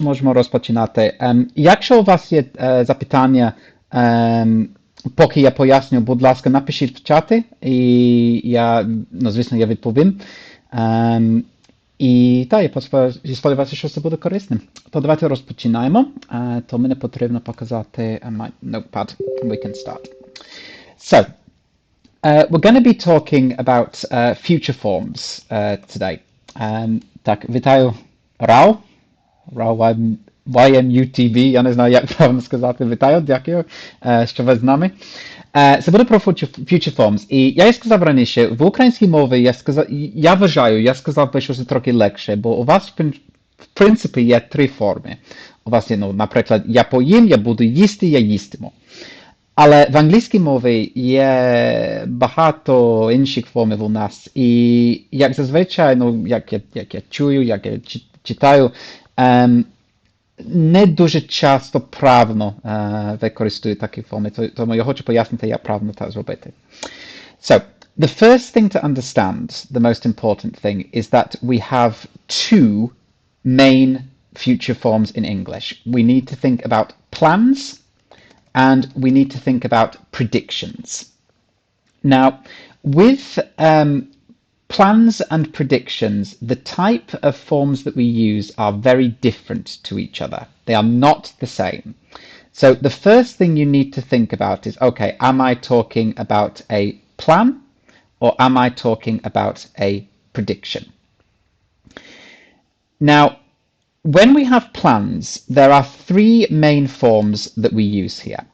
Можемо розпочинати. Якщо у вас є запитання, поки я поясню, будь ласка, напишіть в чаті, і я, звісно, я відповім. І так, я сподіваюся, що це буде корисним. То давайте розпочинаємо. То мені потрібно показати my notepad. We can start. So, we're going to be talking about future forms today. Так, вітаю, Рау. YMUTV, я не знаю, як правильно сказати. Вітаю, дякую, що ви з нами. Це буде про future forms. І я сказав раніше, в українській мові я сказав би, що це трохи легше, бо у вас, в принципі, є три форми. У вас є, наприклад, я поїм, я буду їсти, я їстиму. Але в англійській мові є багато інших формів у нас. І як зазвичай, як я чую, як я читаю, не дуже часто правильно використовую такі форми, тому я хочу пояснити, як правильно це зробити. So, the first thing to understand, the most important thing, is that we have two main future forms in English. We need to think about plans and we need to think about predictions. Now, with plans and predictions, the type of forms that we use are very different to each other. They are not the same. So the first thing you need to think about is, okay, am I talking about a plan or am I talking about a prediction? Now, when we have plans, there are three main forms that we use here.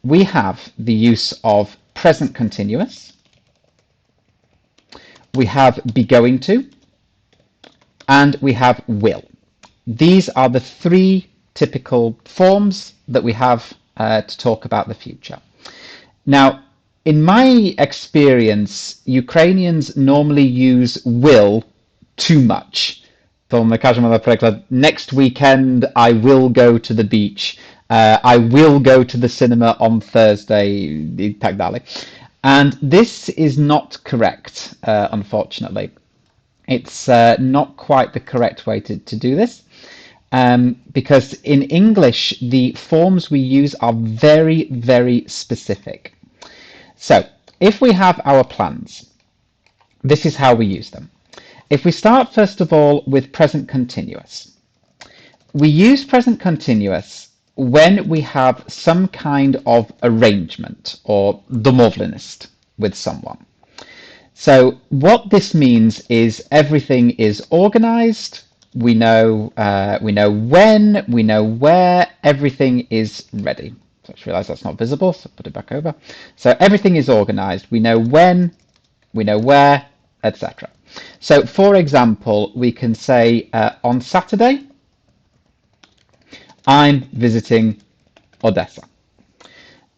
We have the use of present continuous, we have be going to, and we have will. These are the three typical forms that we have to talk about the future. Now, in my experience, Ukrainians normally use will too much. То ми кажемо, наприклад, next weekend I will go to the beach, I will go to the cinema on Thursday, і так далі. And this is not correct, unfortunately. It's not quite the correct way to do this, because in English, the forms we use are very, very specific. So, if we have our plans, this is how we use them. If we start, first of all, with present continuous. We use present continuous when we have some kind of arrangement or domовленість with someone. So what this means is everything is organized, we know when, we know where, everything is ready. So I just realized that's not visible, so put it back over. So everything is organized, we know when, we know where, etc. So for example, we can say on Saturday, I'm visiting Odessa.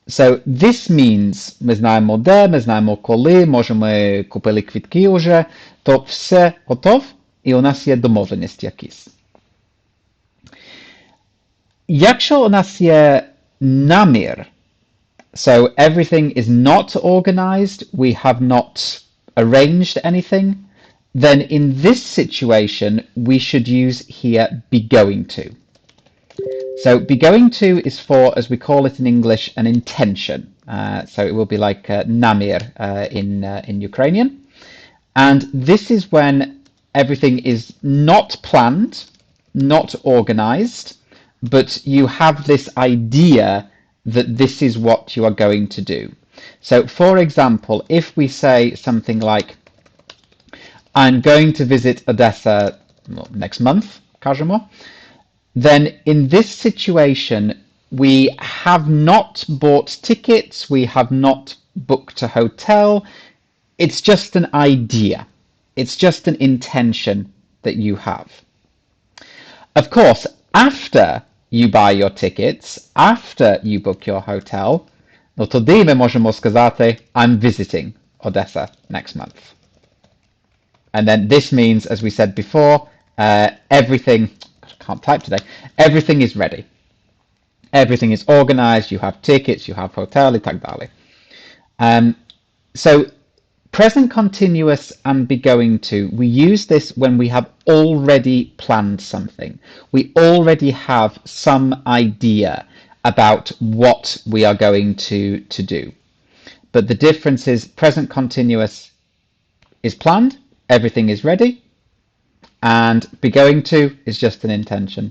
So this means ми знаємо де, ми знаємо коли, може ми купили квитки уже, то все готов і у нас є домовленість якісь. Якщо у нас є намір, so everything is not organized, we have not arranged anything, then in this situation we should use here be going to. So be going to is for, as we call it in English, an intention. So it will be like namir in Ukrainian. And this is when everything is not planned, not organized, but you have this idea that this is what you are going to do. So for example, if we say something like, I'm going to visit Odessa next month, кажемо, then in this situation, we have not bought tickets, we have not booked a hotel, it's just an idea, it's just an intention that you have. Of course, after you buy your tickets, after you book your hotel, тоді ми можемо сказати, I'm visiting Odessa next month. And then this means, as we said before, everything, I can't type today, everything is ready. Everything is organized, you have tickets, you have hotel, і так далі. So present continuous and be going to, we use this when we have already planned something. We already have some idea about what we are going to do. But the difference is present continuous is planned, everything is ready, and be going to is just an intention.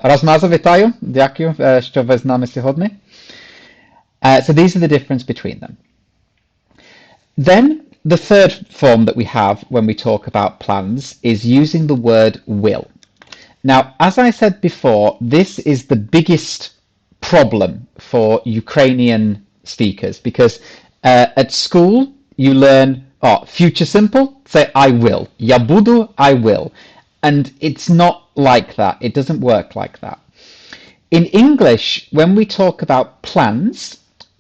Розмаза, вітаю, дякую, що ви з нами сьогодні. So these are the difference between them. Then the third form that we have when we talk about plans is using the word will. Now, as I said before, this is the biggest problem for Ukrainian speakers because at school you learn future simple, say I will. Я буду, I will. And it's not like that. It doesn't work like that. In English, when we talk about plans,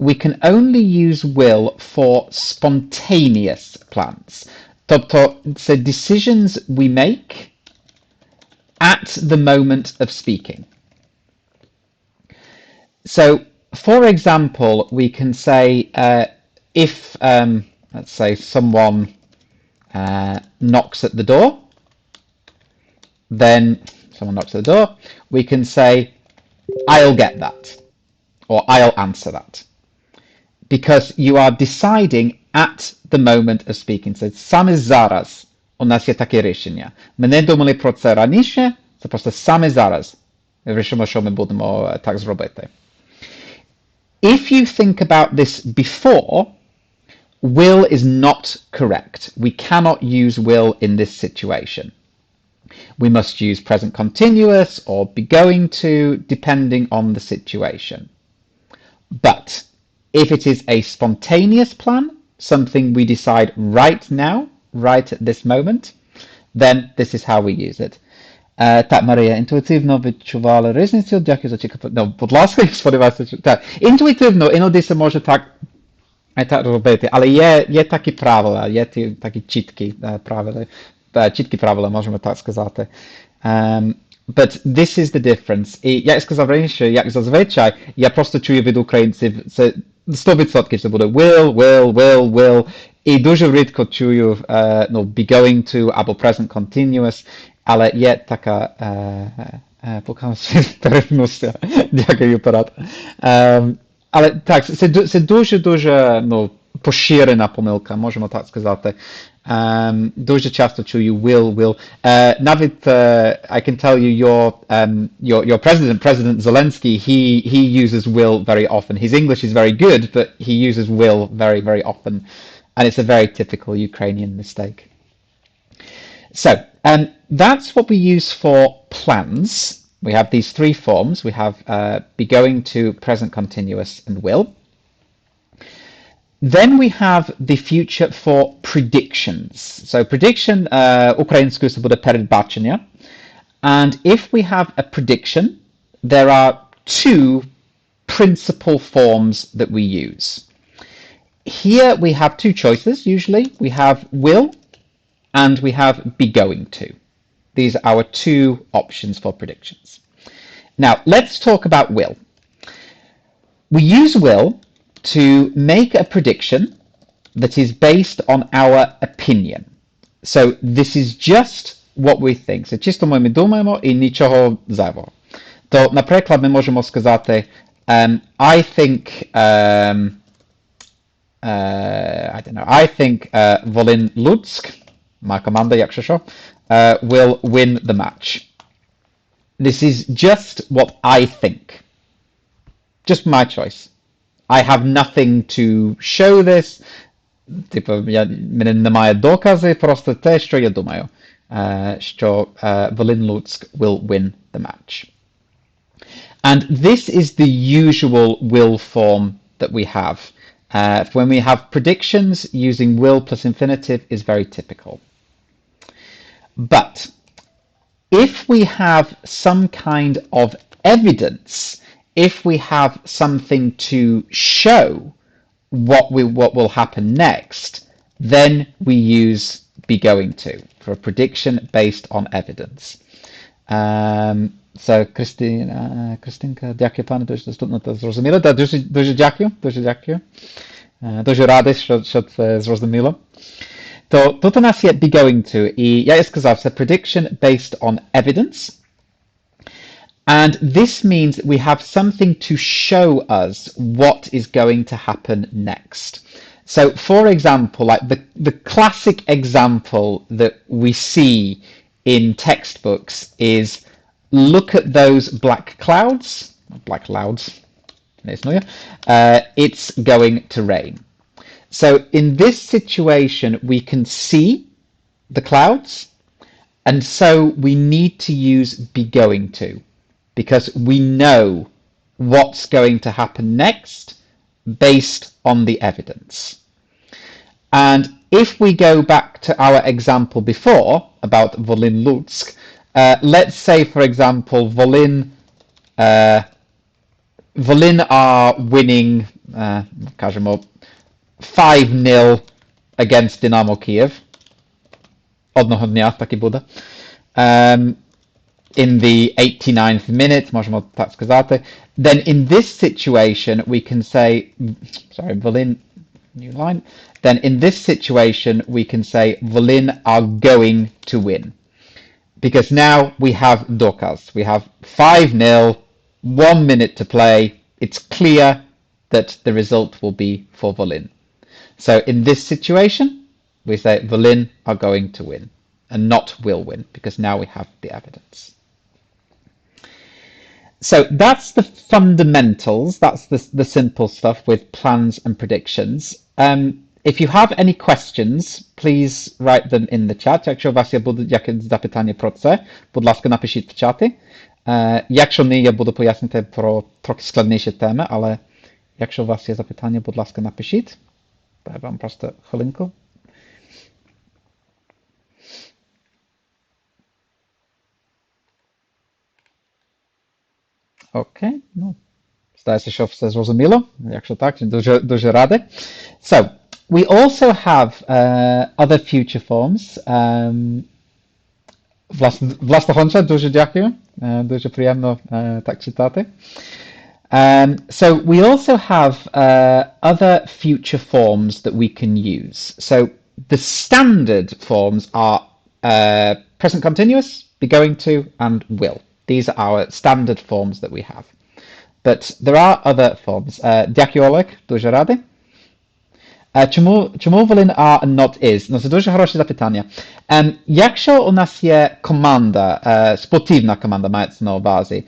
we can only use will for spontaneous plans. Тобто, це decisions we make at the moment of speaking. So, for example, we can say if, let's say, someone knocks at the door, then someone knocks at the door, we can say, I'll get that, or I'll answer that. Because you are deciding at the moment of speaking. So саме зараз у нас є таке рішення. Ми не думали про це раніше, це просто саме зараз вирішимо, що ми будемо так зробити. If you think about this before, will is not correct. We cannot use will in this situation. We must use present continuous or be going to, depending on the situation. But if it is a spontaneous plan, something we decide right now, right at this moment, then this is how we use it. Так, Марія, інтуїтивно відчували різницю. Дякую за цікаву. Ну, будь ласка, сподіваюся, що так. Інтуїтивно, іноді це може так робити, але є такі правила, є такі чіткі правила, можемо так сказати. But this is the difference. І як я сказав раніше, як зазвичай, я просто чую від українців, це 100% це буде will. І дуже рідко чую be going to або present continuous, але є така перевернувся. Дякую, Парад. Але так, це дуже поширена помилка, можемо так сказати. Дуже часто чую will. Навіть I can tell you your President Zelensky, he uses will very often. His English is very good, but he uses will very, very often. And it's a very typical Ukrainian mistake. So that's what we use for plans. We have these three forms. We have be going to, present continuous, and will. Then we have the future for predictions. So prediction, українською це буде передбачення. And if we have a prediction, there are two principal forms that we use. Here we have two choices, usually. We have will and we have be going to. These are our two options for predictions. Now, let's talk about will. We use will to make a prediction that is based on our opinion. So this is just what we think. Це чисто ми думаємо і нічого зайвого. То, наприклад, ми можемо сказати I think Волин Луцьк, моя команда, якщо що, will win the match. This is just what I think. Just my choice. I have nothing to show this. Типу, мене немає докази, просто те, що я думаю, що Волин Луцьк will win the match. And this is the usual will form that we have. When we have predictions, using will plus infinitive is very typical. But if we have some kind of evidence, if we have something to show what will happen next, then we use be going to for a prediction based on evidence. So, Кристинка, дякую, пане, дуже доступно та зрозуміло. Дуже дякую. Дуже радий, що це зрозуміло. То тут у нас є be going to, і я сказав, це prediction based on evidence. And this means that we have something to show us what is going to happen next. So, for example, like the classic example that we see in textbooks is look at those black clouds, it's going to rain. So in this situation, we can see the clouds, and so we need to use be going to, because we know what's going to happen next based on the evidence. And if we go back to our example before about Volyn Lutsk, let's say, for example, Volyn are winning, 5-0 against Dynamo Kiev. Одного дня так і буде. In the 89th minute, можемо так сказати. Then in this situation, we can say, Volyn, new line. Then in this situation, we can say Volyn are going to win. Because now we have dokaz. We have 5-0, 1 minute to play. It's clear that the result will be for Volyn. So in this situation, we say Volyn are going to win and not will win, because now we have the evidence. So that's the fundamentals. That's the simple stuff with plans and predictions. If you have any questions, please write them in the chat. Якщо у вас будуть якісь запитання про це, будь ласка, напишіть в чаті. Якщо ні, я буду пояснити про трохи складніші теми, але якщо у вас є запитання, будь ласка, напишіть. Дай вам просто хвилинку. Окей, ну, здається, що все зрозуміло. Якщо так, дуже радий. So, we also have other future forms. Власне, Гонча, дуже дякую. Дуже приємно так читати. So we also have other future forms that we can use. So the standard forms are present continuous, be going to, and will. These are our standard forms that we have. But there are other forms. Дякую, Олег, дуже радий. Чому Volyn are and not is? Ну, це дуже хороше запитання. Якщо у нас є команда, спортивна команда мається на увазі,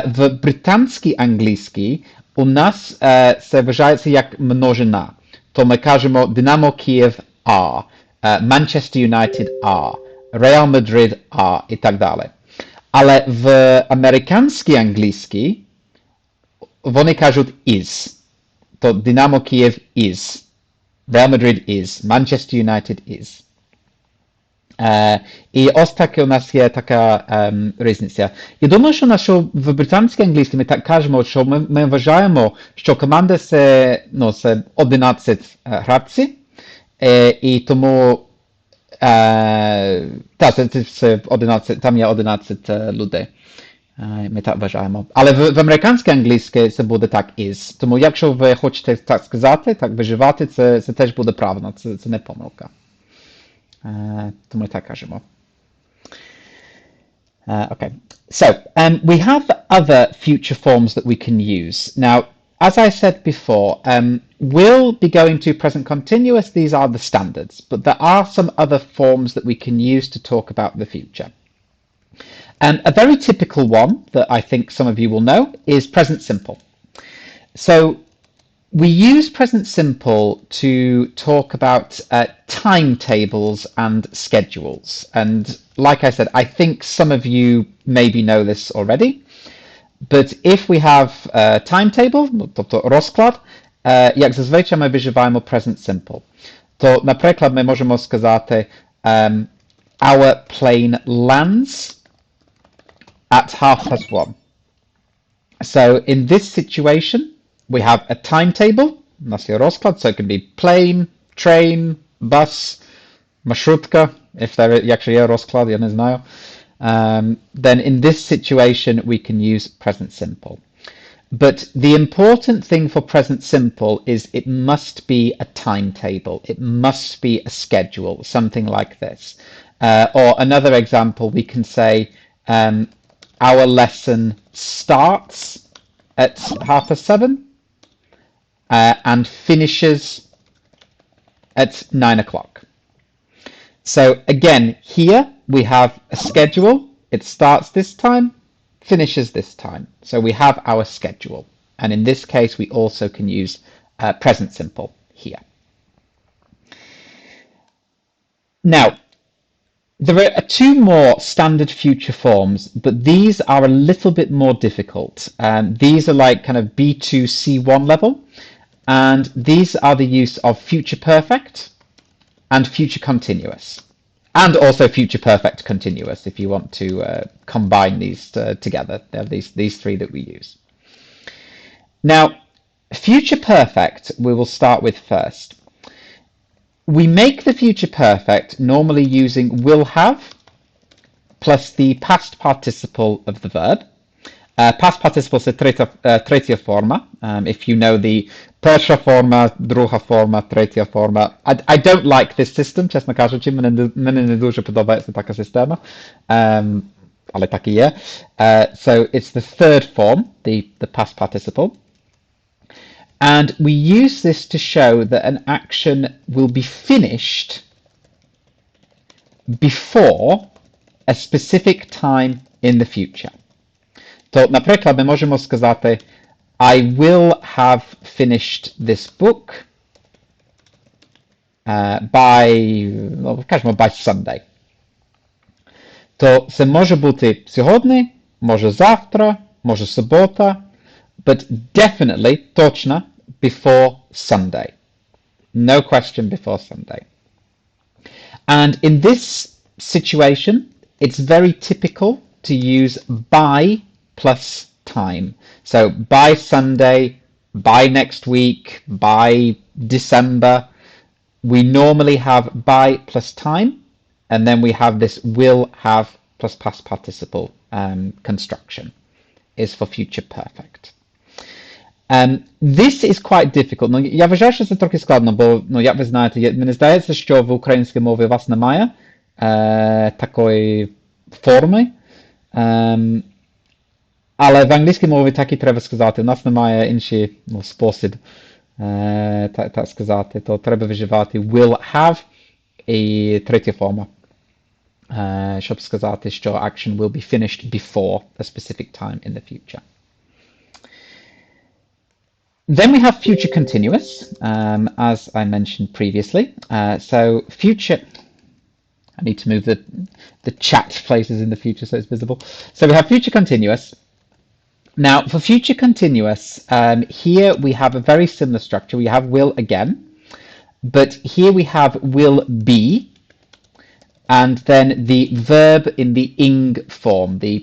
в британській англійській у нас це вважається як множина. То ми кажемо Dynamo Kiev are, Manchester United are, Real Madrid are і так далі. Але в американській англійській вони кажуть is. То Dynamo Kiev is. Real Madrid is, Manchester United is. І ось таки у нас є така різниця. Я думаю, що в британській англійській ми так кажемо, що ми вважаємо, що команда це 11 гравців, і тому це 11, там є 11 людей. Ми так вважаємо. Але в американській англійській це буде так is. Тому якщо ви хочете так сказати, так виживати, це теж буде правильно, це не помилка. Тому так кажемо. Okay. So, we have other future forms that we can use. Now, as I said before, will be going to present continuous. These are the standards, but there are some other forms that we can use to talk about the future. A very typical one that I think some of you will know is present simple. So we use present simple to talk about timetables and schedules. And like I said, I think some of you maybe know this already. But if we have a timetable, тобто розклад, як зазвичай ми вживаємо present simple. То, наприклад, ми можемо сказати our plane lands at 1:30. So in this situation, we have a timetable, у нас є розклад, so it can be plane, train, bus, маршрутка, якщо є розклад, я не знаю. Then in this situation, we can use present simple. But the important thing for present simple is it must be a timetable. It must be a schedule, something like this. Or another example, we can say our lesson starts at 7:30 and finishes at 9 o'clock. So again, here we have a schedule. It starts this time, finishes this time. So we have our schedule. And in this case, we also can use present simple here. Now, there are two more standard future forms, but these are a little bit more difficult. These are like kind of B2, C1 level. And these are the use of future perfect and future continuous. And also future perfect continuous, if you want to combine these together. They're these three that we use. Now, future perfect we will start with first. We make the future perfect normally using will have plus the past participle of the verb. Past participle is tretja forma. If you know the перша forma, друга forma, третя forma. I don't like this system, чесно кажучи, мене не дуже подобається така система, але так і є. So it's the third form, the past participle. And we use this to show that an action will be finished before a specific time in the future. То, наприклад, ми можемо сказати I will have finished this book by Sunday. То це може бути сьогодні, може завтра, може субота, but definitely, точно, before Sunday. No question before Sunday. And in this situation, it's very typical to use by plus time. So by Sunday, by next week, by December, we normally have by plus time, and then we have this will have plus past participle construction is for future perfect. This is quite difficult. Ну, я вважаю, що це трохи складно, бо, ну, як ви знаєте, мені здається, що в українській мові у вас немає такої форми. Але в англійській мові так і треба сказати. У нас немає інший спосіб так сказати. То треба вживати will have і третя форма, щоб сказати, що action will be finished before a specific time in the future. Then we have future continuous, as I mentioned previously. So future, I need to move the chat places in the future so it's visible. So we have future continuous. Now, for future continuous, here we have a very similar structure. We have will again, but here we have will be, and then the verb in the ing form, the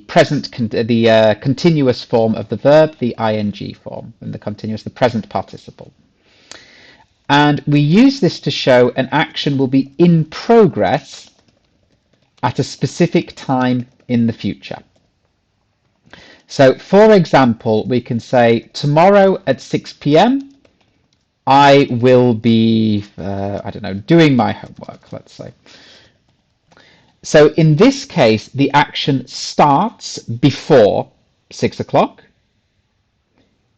continuous form of the verb, the ing form, and the continuous, the present participle. And we use this to show an action will be in progress at a specific time in the future. So, for example, we can say tomorrow at 6 p.m. I will be, doing my homework, let's say. So in this case, the action starts before 6 o'clock.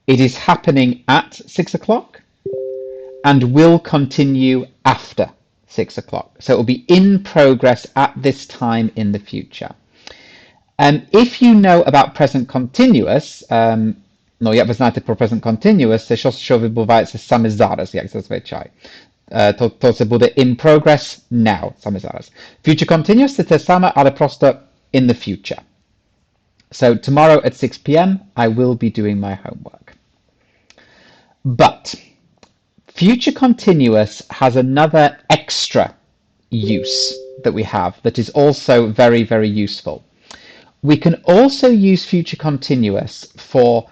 It is happening at 6 o'clock and will continue after 6 o'clock. So it will be in progress at this time in the future. If you know about present continuous, як ви знаєте про present continuous, це щось, що відбувається саме зараз, як зазвичай. То це буде in progress now, саме зараз. Future continuous це те саме, але просто in the future. So tomorrow at 6 p.m. I will be doing my homework. But future continuous has another extra use that we have that is also very, very useful. We can also use future continuous for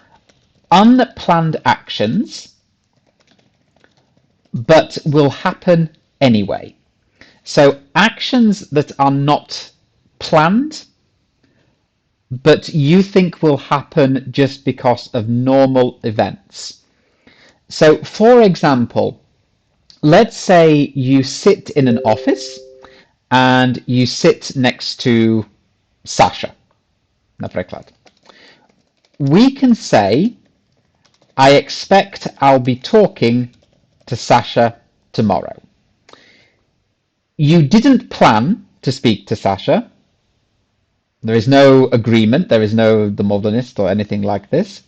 unplanned actions, but will happen anyway. So actions that are not planned but you think will happen just because of normal events. So, for example, let's say you sit in an office and you sit next to Sasha, na przykład. We can say, I expect I'll be talking to Sasha tomorrow. You didn't plan to speak to Sasha. There is no agreement, there is no domowленість or anything like this.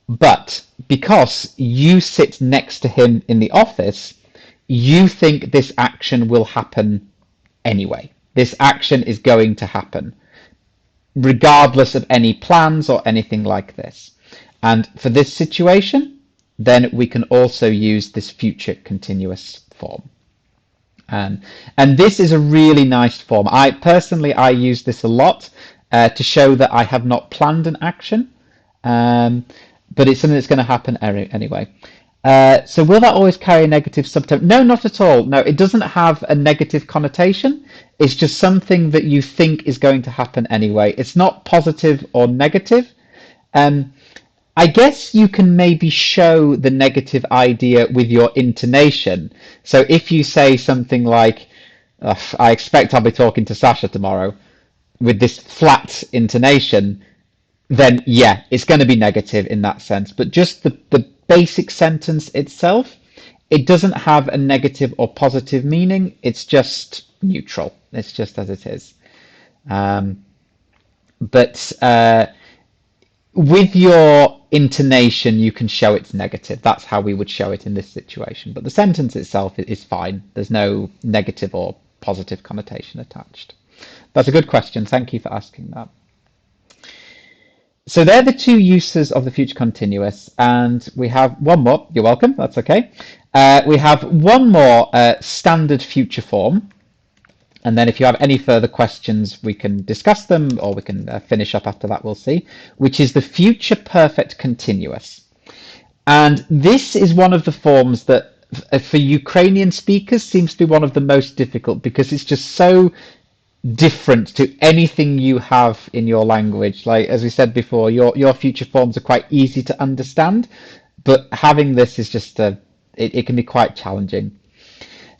But because you sit next to him in the office, you think this action will happen anyway. This action is going to happen, regardless of any plans or anything like this. And for this situation, then we can also use this future continuous form. And this is a really nice form. I use this a lot to show that I have not planned an action, but it's something that's going to happen anyway. So will that always carry a negative subtone? No, not at all. No, it doesn't have a negative connotation. It's just something that you think is going to happen anyway. It's not positive or negative. I guess you can maybe show the negative idea with your intonation. So if you say something like, I expect I'll be talking to Sasha tomorrow, with this flat intonation, then yeah, it's going to be negative in that sense. But just the basic sentence itself, it doesn't have a negative or positive meaning. It's just neutral. It's just as it is. With your intonation, you can show it's negative. That's how we would show it in this situation. But the sentence itself is fine. There's no negative or positive connotation attached. That's a good question. Thank you for asking that. So they're the two uses of the future continuous, and we have one more. You're welcome. That's okay. We have one more standard future form. And then if you have any further questions, we can discuss them, or we can finish up after that, we'll see, which is the future perfect continuous. And this is one of the forms that, for Ukrainian speakers, seems to be one of the most difficult, because it's just so different to anything you have in your language. Like, as we said before, your future forms are quite easy to understand, but having this is just, it can be quite challenging.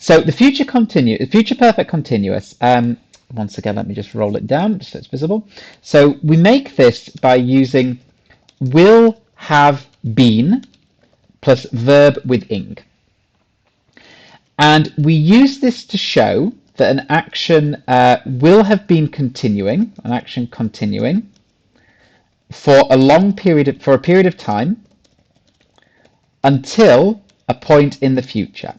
So the future perfect continuous, once again, let me just roll it down so it's visible. So we make this by using will have been plus verb with ing. And we use this to show that an action will have been continuing, an action continuing, for a period of time until a point in the future.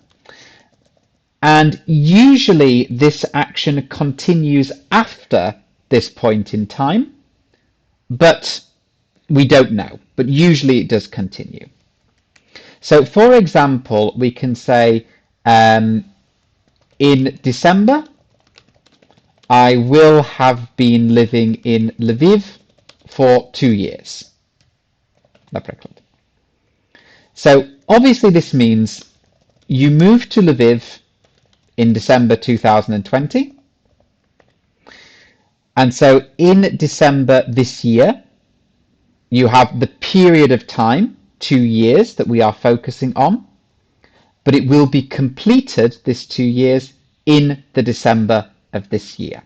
And usually this action continues after this point in time, but we don't know. But usually it does continue. So for example, we can say, in December, I will have been living in Lviv for 2 years. So obviously this means you moved to Lviv in December 2020. And so in December this year, you have the period of time, 2 years, that we are focusing on, but it will be completed, this 2 years, in the December of this year.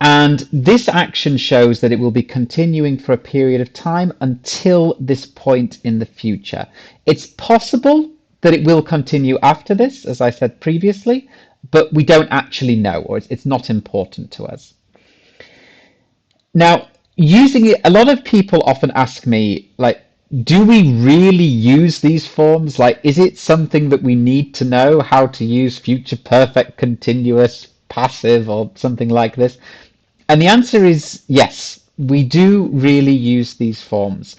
And this action shows that it will be continuing for a period of time until this point in the future. It's possible that it will continue after this, as I said previously, but we don't actually know, or it's not important to us. Now, using it, a lot of people often ask me, like, do we really use these forms? Like, is it something that we need to know how to use future perfect, continuous, passive, or something like this? And the answer is yes, we do really use these forms.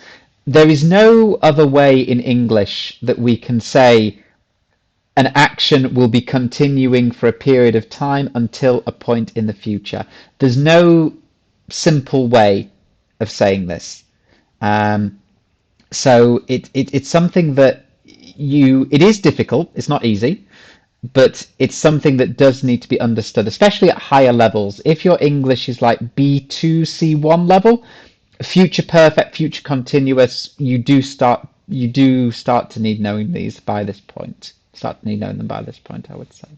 There is no other way in English that we can say an action will be continuing for a period of time until a point in the future. There's no simple way of saying this. So it's something that it is difficult, it's not easy, but it's something that does need to be understood, especially at higher levels. If your English is like B2, C1 level, future perfect, future continuous, you do start to need knowing these by this point. Start to need knowing them by this point, I would say.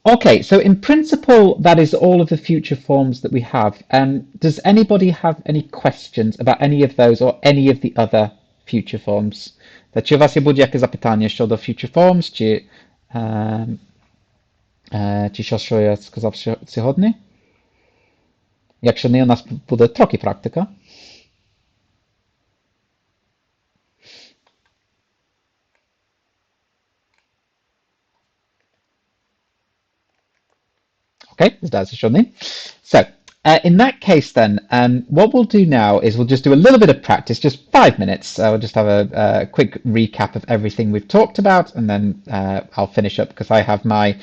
Okay, so in principle, that is all of the future forms that we have. Does anybody have any questions about any of those or any of the other future forms? Czy u was budzi jakieś zapytanie щодо future forms, чи що я сказав сьогодні? Якщо не, у нас буде трохи практика. Okay, zdaje się ні. So, in that case then, what we'll do now is we'll just do a little bit of practice, just 5 minutes. We'll just have a quick recap of everything we've talked about, and then I'll finish up because I have my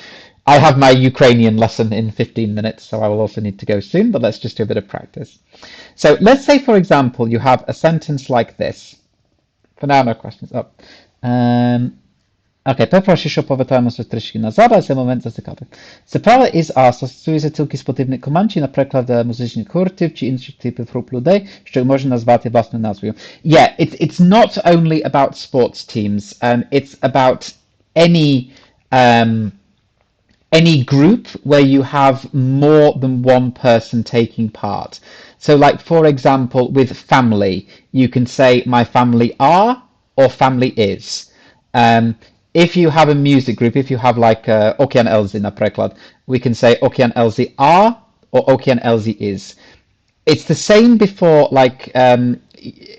Ukrainian lesson in 15 minutes, so I will also need to go soon, but let's just do a bit of practice. So let's say, for example, you have a sentence like this. For now, no questions. Окей, перший, що повертаємося трішки назад, а це момент зацікавий. Це правило із А стосується тільки спортивних команд, чи, наприклад, музичних гуртів, чи інших типів груп людей, що можна назвати власною назвою. Yeah, it's not only about sports teams, it's about any group where you have more than one person taking part. So like, for example, with family, you can say my family are or family is. If you have a music group, if you have like Okean Elzy, наприклад, we can say Okean Elzy are or Okean Elzy is. It's the same before, like,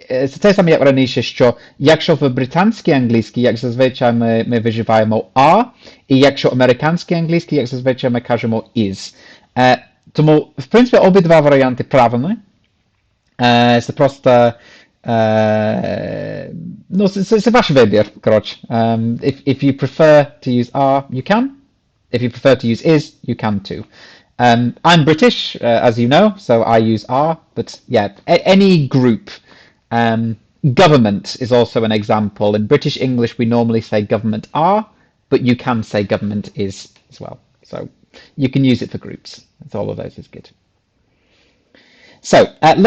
це те саме, як раніше, що якщо в британській англійській, як зазвичай ми вживаємо are, і якщо американській англійській, як зазвичай ми кажемо is. Тому, в принципі, обидва варіанти правильні. Це просто no, it's a ваш вибір, коротше. If you prefer to use are, you can. If you prefer to use is, you can too. I'm British, as you know, so I use are, but yeah, any group. Government is also an example. In British English, we normally say government are, but you can say government is as well. So you can use it for groups. That's all of those is good. So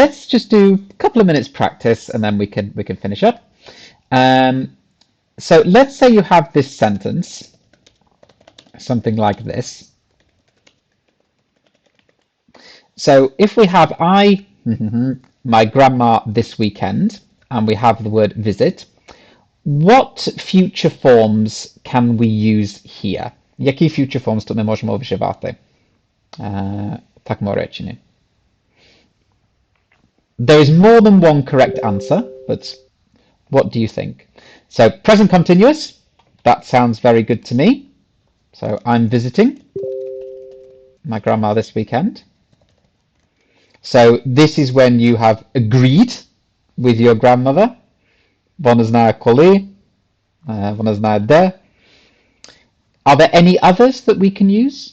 let's just do a couple of minutes practice, and then we can finish up. So let's say you have this sentence, something like this. So if we have my grandma this weekend, and we have the word visit, what future forms can we use here? Які future forms тут ми можемо вживати? Такому реченні. There is more than one correct answer, but what do you think? So present continuous, that sounds very good to me. So I'm visiting my grandma this weekend. So this is when you have agreed with your grandmother. Вона знає коли, вона знає де. Are there any others that we can use?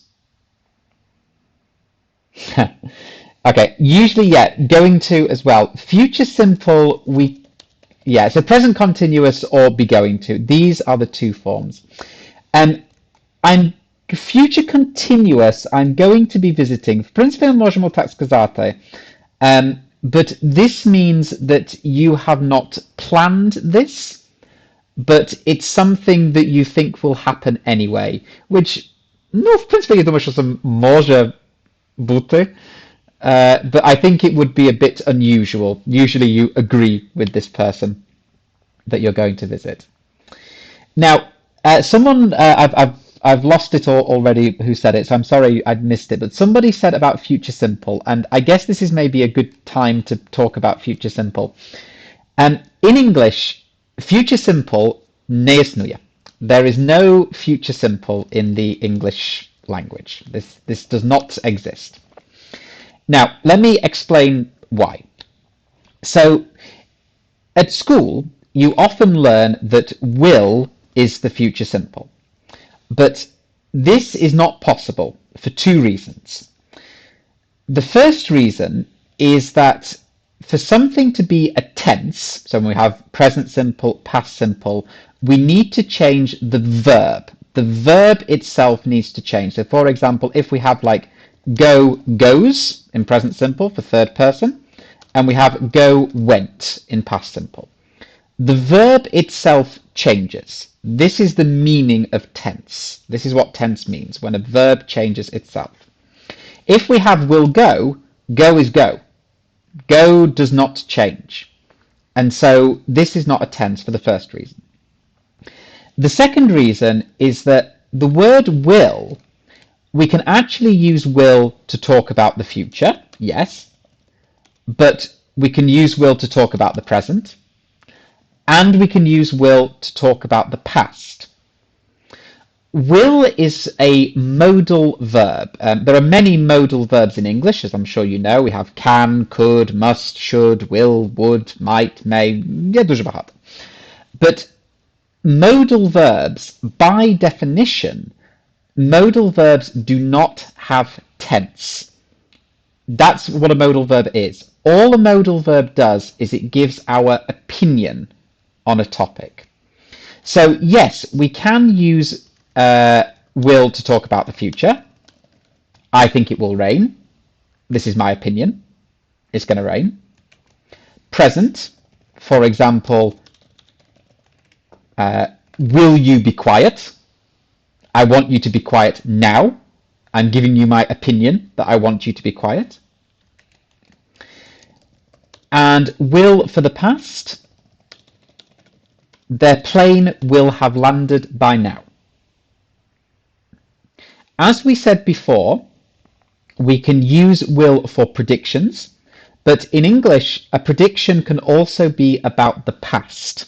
Okay, usually, yeah, going to as well. Future simple, so present continuous or be going to. These are the two forms. I'm future continuous, I'm going to be visiting. В принципі, ми можемо так сказати. But this means that you have not planned this, but it's something that you think will happen anyway. Which, no, в принципі, я думаю, що це може бути. But I think it would be a bit unusual. Usually you agree with this person that you're going to visit. Now, someone, I've lost it already who said it, so I'm sorry I'd missed it, but somebody said about future simple, and I guess this is maybe a good time to talk about future simple. In English, future simple nie istnieje. There is no future simple in the English language. This does not exist. Now, let me explain why. So, at school, you often learn that will is the future simple. But this is not possible for two reasons. The first reason is that for something to be a tense, so when we have present simple, past simple, we need to change the verb. The verb itself needs to change. So for example, if we have like go, goes in present simple for third person, and we have go, went in past simple, the verb itself changes. This is the meaning of tense. This is what tense means, when a verb changes itself. If we have will go, go is go. Go does not change. And so this is not a tense for the first reason. The second reason is that the word will, we can actually use will to talk about the future, yes, but we can use will to talk about the present, and we can use will to talk about the past. Will is a modal verb. There are many modal verbs in English, as I'm sure you know. We have can, could, must, should, will, would, might, may, дуже багато. But modal verbs, by definition, modal verbs do not have tense. That's what a modal verb is. All a modal verb does is it gives our opinion on a topic. So yes, we can use will to talk about the future. I think it will rain. This is my opinion. It's going to rain. Present, for example, will you be quiet? I want you to be quiet now. I'm giving you my opinion that I want you to be quiet. And will for the past, their plane will have landed by now. As we said before, we can use will for predictions, but in English, a prediction can also be about the past.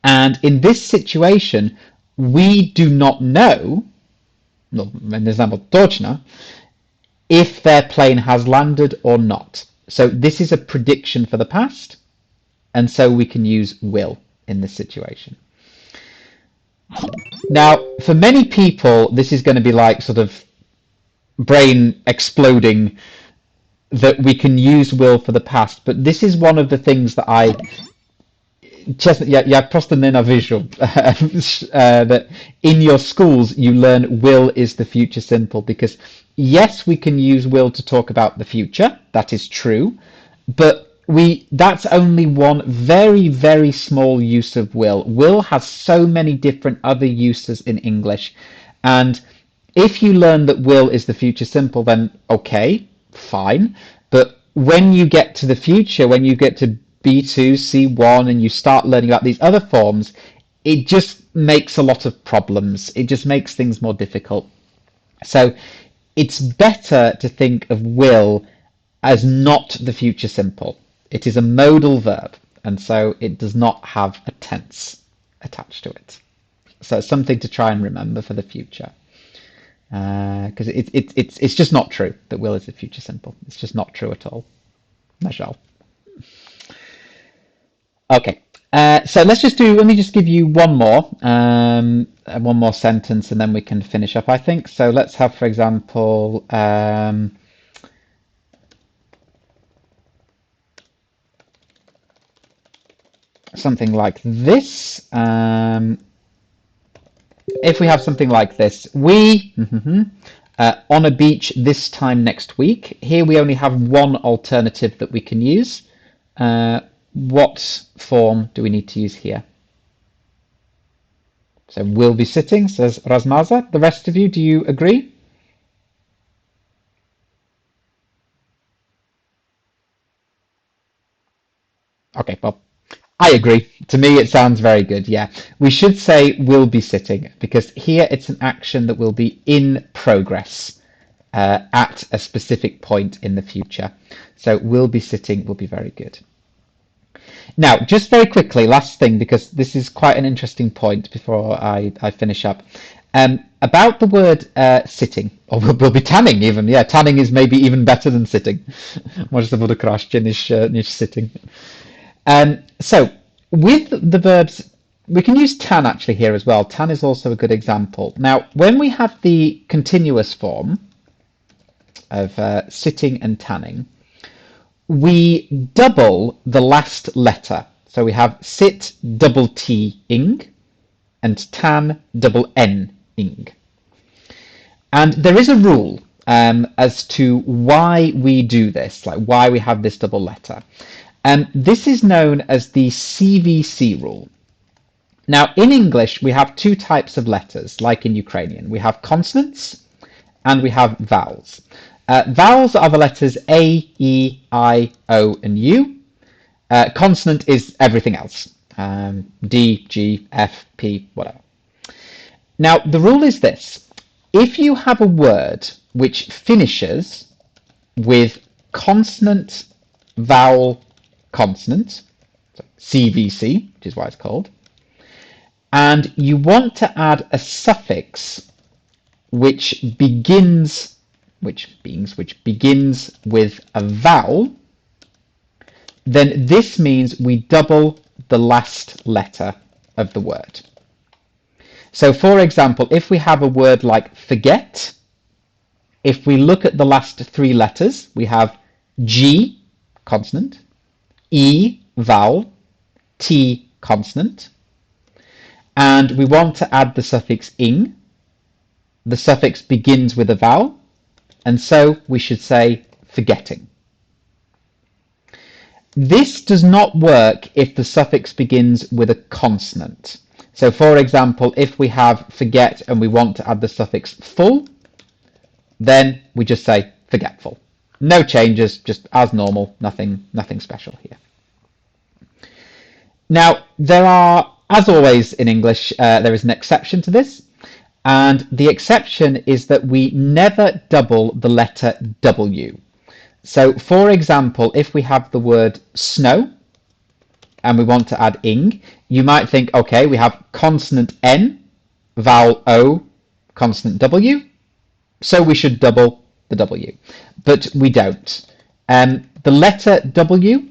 And in this situation, we do not know, no, не знамо точно, if their plane has landed or not. So this is a prediction for the past, and so we can use will in this situation. Now, for many people, this is going to be like sort of brain exploding that we can use will for the past, but this is one of the things that I просто ненавижу that in your schools you learn will is the future simple, because yes, we can use will to talk about the future, that is true, but that's only one very, very small use of will. Will has so many different other uses in English, and if you learn that will is the future simple, then okay, fine, but when you get to the future, when you get to B2, C1, and you start learning about these other forms, it just makes a lot of problems. It just makes things more difficult. So it's better to think of will as not the future simple. It is a modal verb, and so it does not have a tense attached to it. So it's something to try and remember for the future, because it's just not true that will is the future simple. It's just not true at all. Na żal. Okay, so let me just give you one more sentence, and then we can finish up, I think. So let's have, for example, something like this. If we have something like this, we on a beach this time next week. Here we only have one alternative that we can use. What form do we need to use here? So we'll be sitting, says Razmaza. The rest of you, do you agree? Okay, well, I agree. To me, it sounds very good. Yeah, we should say will be sitting, because here it's an action that will be in progress at a specific point in the future. So will be sitting will be very good. Now, just very quickly, last thing, because this is quite an interesting point before I finish up, about the word sitting, or we'll be tanning even. Yeah, tanning is maybe even better than sitting. Może to bude краще niż sitting. So, with the verbs, we can use tan actually here as well. Tan is also a good example. Now, when we have the continuous form of sitting and tanning, we double the last letter. So we have sit double T-ing and tan double N-ing. And there is a rule as to why we do this, like why we have this double letter. This is known as the CVC rule. Now, in English, we have two types of letters, like in Ukrainian. We have consonants and we have vowels. Vowels are the letters A, E, I, O, and U. Consonant is everything else, D, G, F, P, whatever. Now, the rule is this. If you have a word which finishes with consonant, vowel, consonant, so CVC, which is why it's called, and you want to add a suffix which begins with a vowel, then this means we double the last letter of the word. So for example, if we have a word like forget, if we look at the last three letters, we have G, consonant, E, vowel, T, consonant, and we want to add the suffix ing. The suffix begins with a vowel, and so we should say forgetting. This does not work if the suffix begins with a consonant. So for example, if we have forget and we want to add the suffix full, then we just say forgetful. No changes, just as normal, nothing special here. Now, there are, as always in English, there is an exception to this, and the exception is that we never double the letter W. So for example, if we have the word snow and we want to add ing, you might think, okay, we have consonant N, vowel O, consonant W, so we should double the W, but we don't. The letter W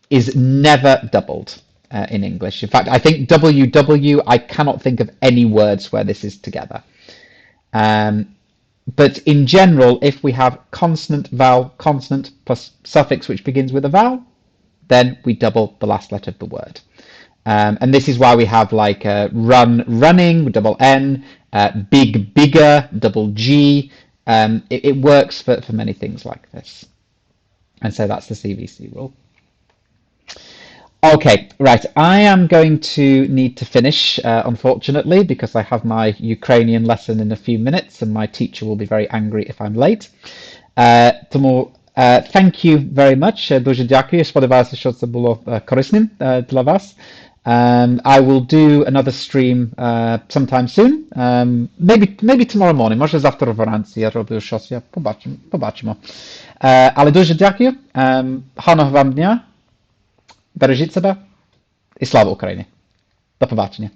is never doubled in English. In fact, I think WW, I cannot think of any words where this is together. But in general, if we have consonant, vowel, consonant plus suffix which begins with a vowel, then we double the last letter of the word. And this is why we have like run, running, double N, big, bigger, double G. It works for many things like this. And so that's the CVC rule. Okay, right, I am going to need to finish, unfortunately, because I have my Ukrainian lesson in a few minutes and my teacher will be very angry if I'm late. Thank you very much. Дуже дякую. Сподіваюся, що це було корисним для вас. I will do another stream sometime soon. Maybe tomorrow morning. Може завтра вранці я роблю щось. Я побачимо. Але дуже дякую. Гарного вам дня. Бережіть себе і слава Україні. До побачення.